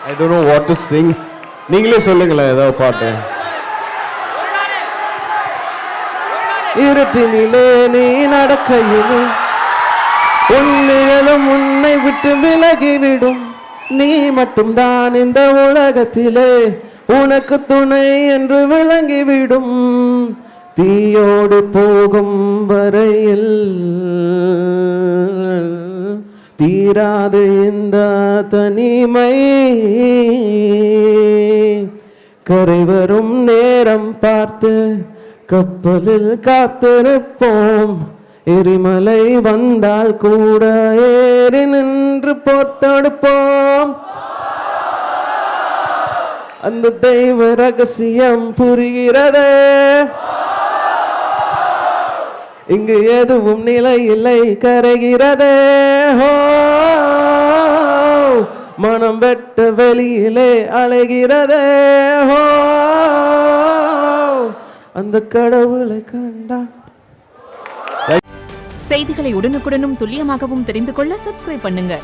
I don't know what to sing. நீங்களே சொல்லுங்களேன் ஏதாவது பாட்டு. இருட்டினிலே நீ நடக்கையிலே உன்னிலும் உன்னை விட்டு விலகிவிடும். நீ மட்டும்தான் இந்த உலகத்திலே உனக்கு துணை என்று விளங்கிவிடும். தீயோடு போகும் வரையில் தீராது இந்த தனிமை. கரை வரும் நேரம் பார்த்து கப்பலில் காத்திருப்போம். எரிமலை வந்தால் கூட ஏறி நின்று போத்தடுப்போம். அந்த தெய்வ ரகசியம் புரிகிறதே. இங்கு எதுவும் நிலை இல்லை கரைகிறதே. மனம் வெட்ட வெளியிலே அலைகிறதே. அந்த கடவுளை கண்டா. செய்திகளை உடனுக்குடனும் துல்லியமாகவும் தெரிந்து கொள்ள சப்ஸ்கிரைப் பண்ணுங்க.